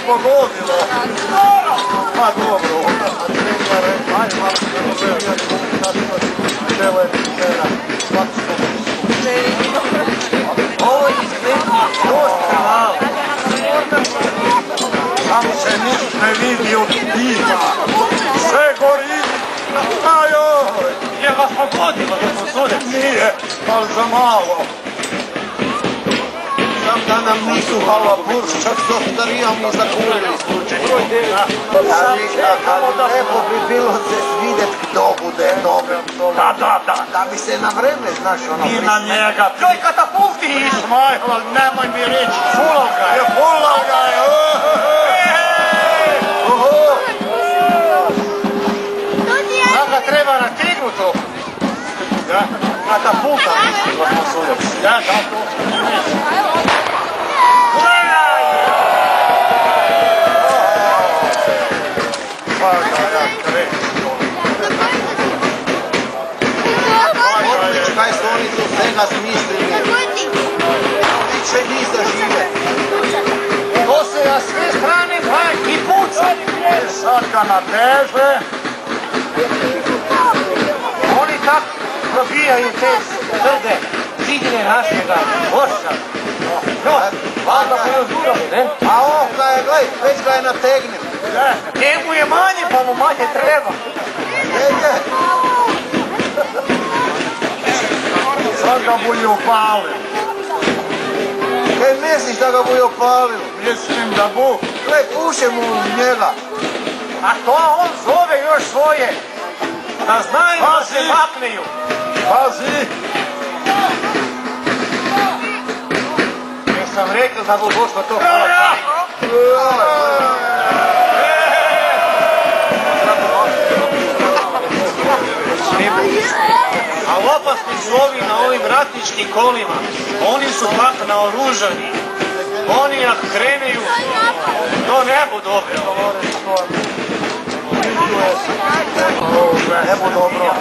pogodilo. Pa dobro, a trenjare, ajde malo se rozvijati, delo je trenjera, ovo izgleda dosta malo. Tamo se ništa ne vidi od dima, sve gori. Ajoj, je vas pogodilo da smo sude? Nije, ali za malo. Sam da nam nisu hvala burš, čak s ostarijom i zakurili slučaju. Ali lepo bi bilo se vidjet kdo bude dobro. Da bi se na vreme, znaš, ono... I na njega. Joj, katapulti Ismajla, nemoj mi reći, fulao ga je. Fulao ga je, Sada treba na tigru to. Katapulta, mislim, da smo suljeli. Ja, tako. Kaj su oni tu svega smislili? Biće njih za žive. To se na sve strane pa i puca. Sad ga nateže. Oni tako probijaju te tvrde zidine našega borša. Valjda mu je uzurali, ne? A on ga je, gledaj, već ga je nategnio. Njemu je manje, pa mu manje treba. Sad ga budu opalili. Kaj misliš da ga budu opalili? Mislim da bu. Gle, puše mu njega. A to on zove još svoje. Da znaju da se vapneju. Pazi. Sam rekao da bu došlo to hvala. A opasni su ovi na ovim ratničkim kolima. Oni su pak naoružani. Oni ako kreneju, to ne bu dobro. Ne bu dobro.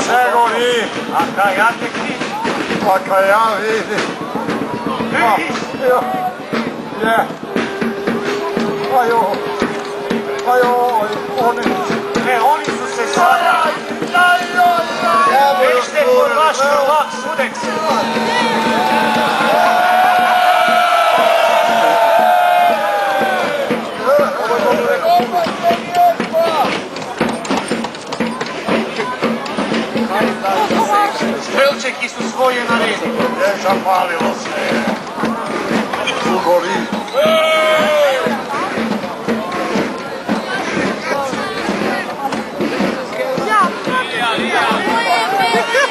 Sve gori. A kaj ja tek vidim? A kaj ja vidim? Oni su se sada. Vešte kod vaš prvak Sudeks. Strelčeki su svoje naredili. Zapalilo se. Ugori.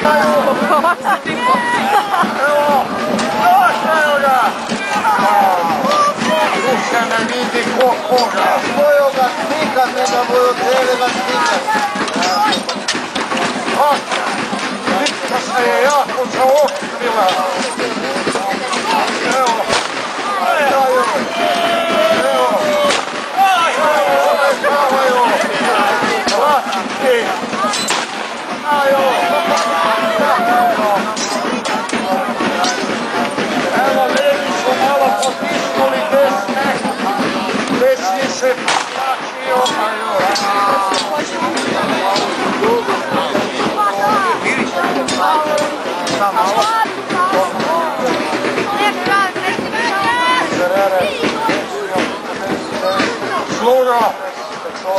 Evo, došao ga! Tu se ne vidi ko koga. Svojo ga stikat, ne da boju tebe ga stikat. Vidite se je jako zaoštrila. Evo, evo, evo, levi su malo potisnuli desne, desni se plačio,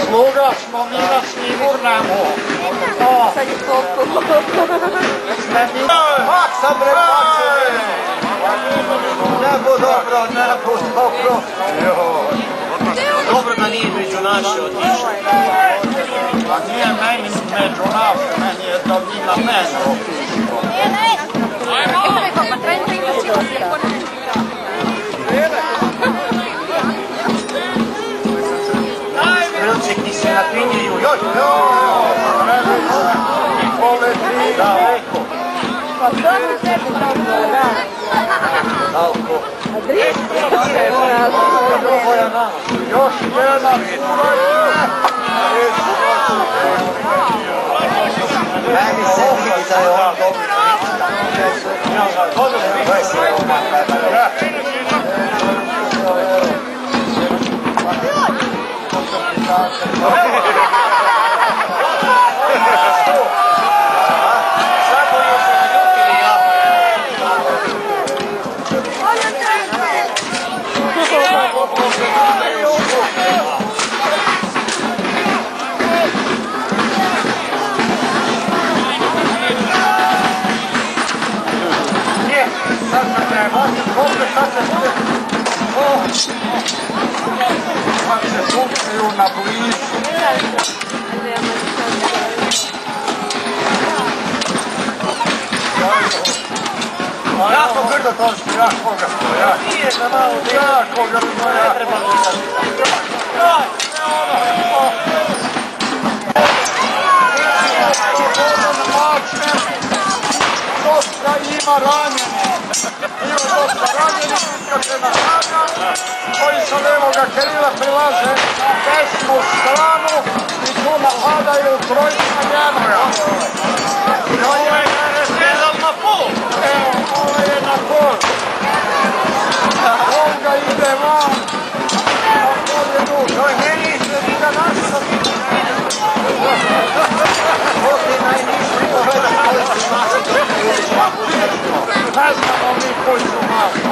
Sluga smo mi da snimurnemo. Maksa bre, maksa bre. Ne bu dobro, ne bu dobro. Dobro da nije među naše otišli. A nije meni među naše, meni je da mi na mene otišli. Strelčeki se napinjuju, joj, poleti daleko. Pa to mi sebi tako da. Daleko. Još jedna sura je. Meni se vidi da je on dobro. Na blizu. Jako grdo točki, jako ga stoja. Nije za malo djela. Jako ga stoja. Ne treba gledati. Dosta ima ranjeni. Ima dosta ranjeni, iskače na ranjeni. Koji sa levoga Kirila prilaze na desnu stranu i tu napadaju trojica njenoja. Ovo je jedan na pol. Evo, ovo je na pol. Olga ide van. To je meni izgledi da naša vidi. Ovo je najniži poveda koji su naši. Ne znamo mi koji su naši.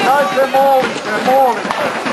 Dajte molite, jako molite.